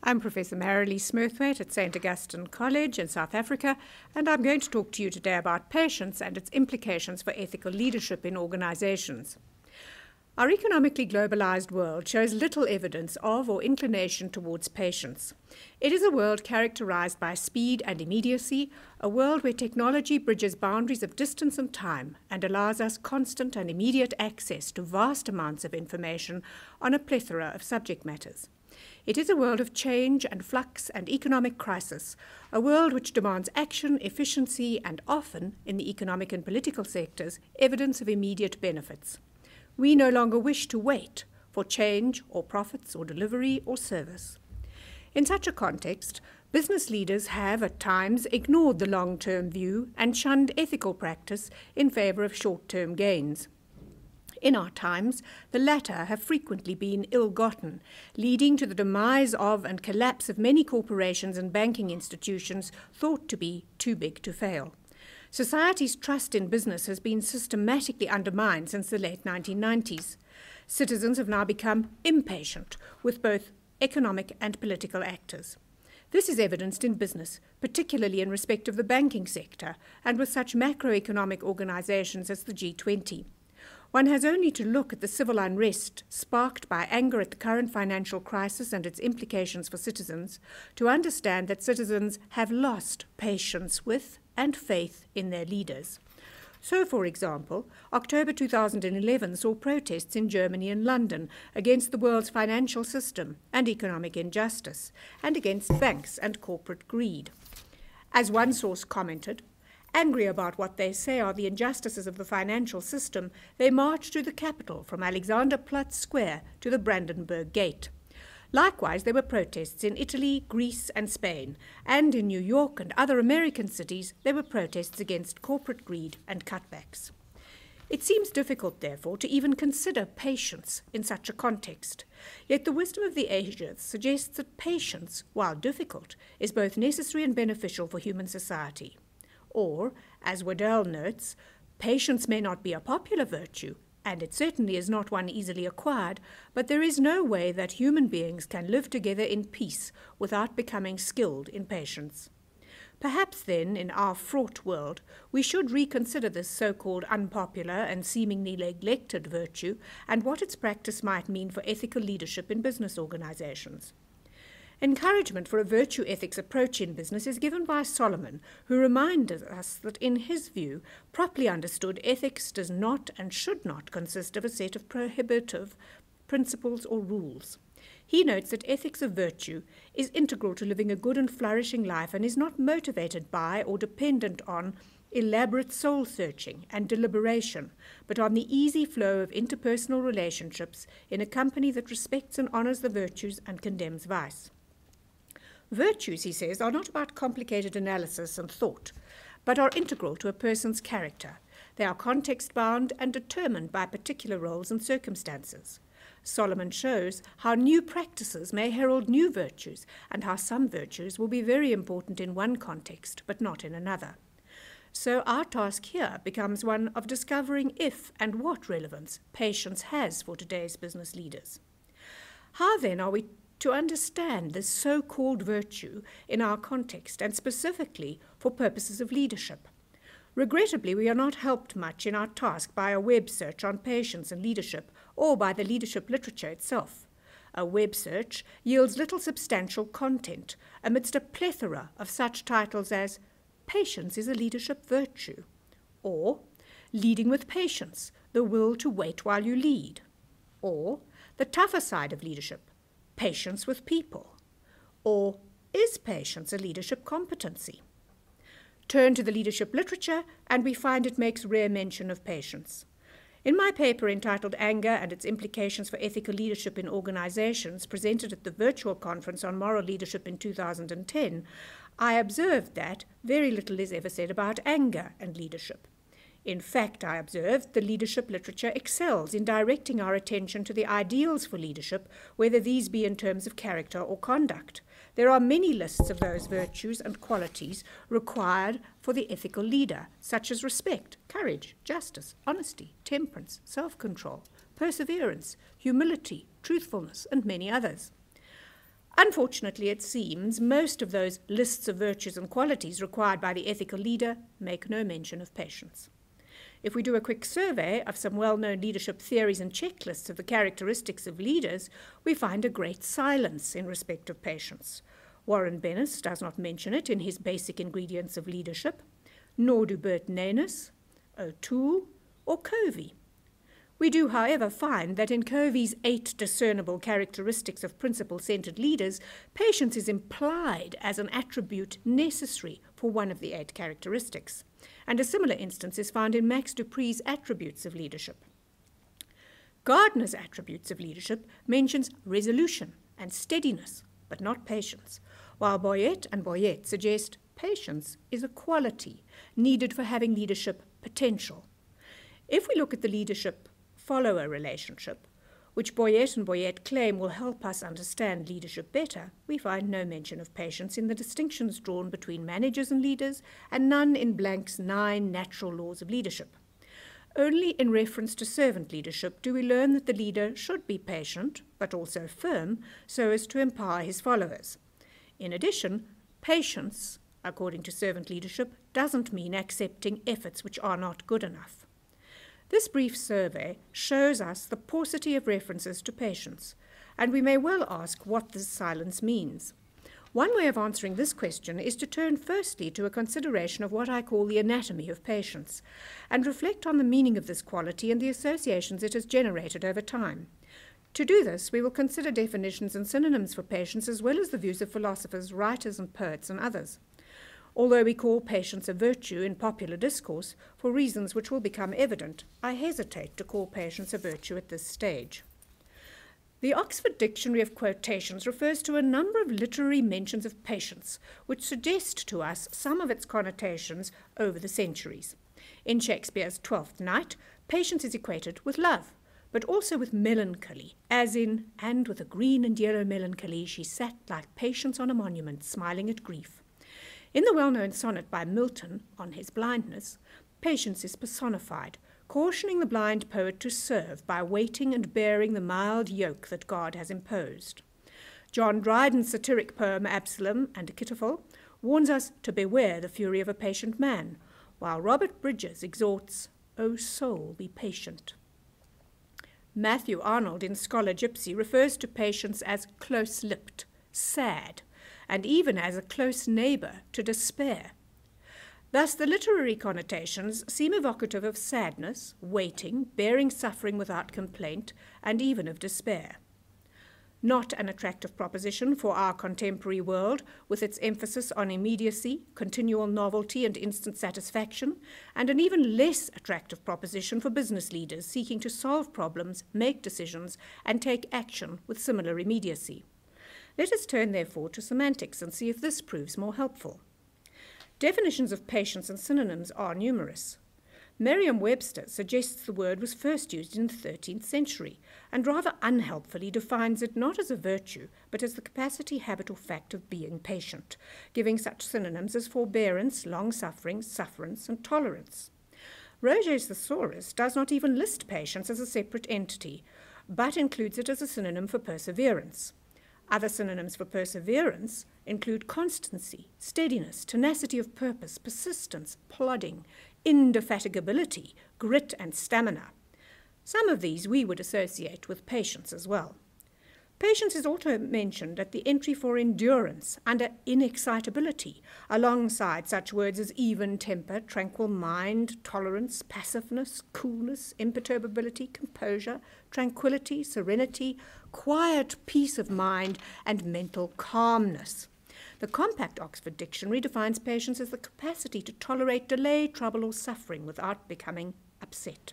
I'm Professor Marilise Smurthwaite at St. Augustine College in South Africa, and I'm going to talk to you today about patience and its implications for ethical leadership in organizations. Our economically globalized world shows little evidence of or inclination towards patience. It is a world characterized by speed and immediacy, a world where technology bridges boundaries of distance and time and allows us constant and immediate access to vast amounts of information on a plethora of subject matters. It is a world of change and flux and economic crisis, a world which demands action, efficiency, and often, in the economic and political sectors, evidence of immediate benefits. We no longer wish to wait for change or profits or delivery or service. In such a context, business leaders have at times ignored the long-term view and shunned ethical practice in favor of short-term gains. In our times, the latter have frequently been ill-gotten, leading to the demise of and collapse of many corporations and banking institutions thought to be too big to fail. Society's trust in business has been systematically undermined since the late 1990s. Citizens have now become impatient with both economic and political actors. This is evidenced in business, particularly in respect of the banking sector, and with such macroeconomic organizations as the G20. One has only to look at the civil unrest sparked by anger at the current financial crisis and its implications for citizens to understand that citizens have lost patience with and faith in their leaders. So, for example, October 2011 saw protests in Germany and London against the world's financial system and economic injustice, and against banks and corporate greed. As one source commented, angry about what they say are the injustices of the financial system, they march to the capital from Alexanderplatz Square to the Brandenburg Gate. Likewise, there were protests in Italy, Greece, and Spain, and in New York and other American cities, there were protests against corporate greed and cutbacks. It seems difficult, therefore, to even consider patience in such a context. Yet the wisdom of the ages suggests that patience, while difficult, is both necessary and beneficial for human society. Or, as Waddell notes, patience may not be a popular virtue, and it certainly is not one easily acquired, but there is no way that human beings can live together in peace without becoming skilled in patience. Perhaps then, in our fraught world, we should reconsider this so-called unpopular and seemingly neglected virtue and what its practice might mean for ethical leadership in business organizations. Encouragement for a virtue ethics approach in business is given by Solomon, who reminds us that in his view, properly understood, ethics does not and should not consist of a set of prohibitive principles or rules. He notes that ethics of virtue is integral to living a good and flourishing life and is not motivated by or dependent on elaborate soul-searching and deliberation, but on the easy flow of interpersonal relationships in a company that respects and honors the virtues and condemns vice. Virtues, he says, are not about complicated analysis and thought, but are integral to a person's character. They are context-bound and determined by particular roles and circumstances. Solomon shows how new practices may herald new virtues, and how some virtues will be very important in one context, but not in another. So our task here becomes one of discovering if and what relevance patience has for today's business leaders. How then are we to understand this so-called virtue in our context and specifically for purposes of leadership? Regrettably, we are not helped much in our task by a web search on patience and leadership or by the leadership literature itself. A web search yields little substantial content amidst a plethora of such titles as Patience is a Leadership Virtue, or Leading with Patience, the Will to Wait While You Lead, or The Tougher Side of Leadership, Patience with People, or Is Patience a Leadership Competency? Turn to the leadership literature and we find it makes rare mention of patience. In my paper entitled Anger and Its Implications for Ethical Leadership in Organizations, presented at the virtual conference on moral leadership in 2010, I observed that very little is ever said about anger and leadership. In fact, I observed the leadership literature excels in directing our attention to the ideals for leadership, whether these be in terms of character or conduct. There are many lists of those virtues and qualities required for the ethical leader, such as respect, courage, justice, honesty, temperance, self-control, perseverance, humility, truthfulness, and many others. Unfortunately, it seems most of those lists of virtues and qualities required by the ethical leader make no mention of patience. If we do a quick survey of some well-known leadership theories and checklists of the characteristics of leaders, we find a great silence in respect of patience. Warren Bennis does not mention it in his Basic Ingredients of Leadership, nor do Bert Nanis, O'Toole, or Covey. We do, however, find that in Covey's 8 discernible characteristics of principle-centred leaders, patience is implied as an attribute necessary for one of the 8 characteristics, and a similar instance is found in Max Dupree's Attributes of Leadership. Gardner's Attributes of Leadership mentions resolution and steadiness, but not patience, while Boyette and Boyette suggest patience is a quality needed for having leadership potential. If we look at the leadership-follower relationship, which Boyette and Boyette claim will help us understand leadership better, we find no mention of patience in the distinctions drawn between managers and leaders, and none in Blank's 9 natural laws of leadership. Only in reference to servant leadership do we learn that the leader should be patient, but also firm, so as to empower his followers. In addition, patience, according to servant leadership, doesn't mean accepting efforts which are not good enough. This brief survey shows us the paucity of references to patience, and we may well ask what this silence means. One way of answering this question is to turn firstly to a consideration of what I call the anatomy of patience, and reflect on the meaning of this quality and the associations it has generated over time. To do this, we will consider definitions and synonyms for patience, as well as the views of philosophers, writers and poets and others. Although we call patience a virtue in popular discourse, for reasons which will become evident, I hesitate to call patience a virtue at this stage. The Oxford Dictionary of Quotations refers to a number of literary mentions of patience, which suggest to us some of its connotations over the centuries. In Shakespeare's Twelfth Night, patience is equated with love, but also with melancholy, as in, "And with a green and yellow melancholy she sat like Patience on a monument, smiling at grief." In the well-known sonnet by Milton on his blindness, patience is personified, cautioning the blind poet to serve by waiting and bearing the mild yoke that God has imposed. John Dryden's satiric poem Absalom and Achitophel warns us to beware the fury of a patient man, while Robert Bridges exhorts, "O soul, be patient." Matthew Arnold in Scholar Gypsy refers to patience as close-lipped, sad, and even as a close neighbour to despair. Thus the literary connotations seem evocative of sadness, waiting, bearing suffering without complaint, and even of despair. Not an attractive proposition for our contemporary world, with its emphasis on immediacy, continual novelty and instant satisfaction, and an even less attractive proposition for business leaders seeking to solve problems, make decisions, and take action with similar immediacy. Let us turn, therefore, to semantics and see if this proves more helpful. Definitions of patience and synonyms are numerous. Merriam-Webster suggests the word was first used in the 13th century, and rather unhelpfully defines it not as a virtue, but as the capacity, habit, or fact of being patient, giving such synonyms as forbearance, long-suffering, sufferance, and tolerance. Roget's Thesaurus does not even list patience as a separate entity, but includes it as a synonym for perseverance. Other synonyms for perseverance include constancy, steadiness, tenacity of purpose, persistence, plodding, indefatigability, grit, and stamina. Some of these we would associate with patience as well. Patience is also mentioned at the entry for endurance under inexcitability, alongside such words as even temper, tranquil mind, tolerance, passiveness, coolness, imperturbability, composure, tranquility, serenity, quiet peace of mind, and mental calmness. The Compact Oxford Dictionary defines patience as the capacity to tolerate delay, trouble, or suffering without becoming upset.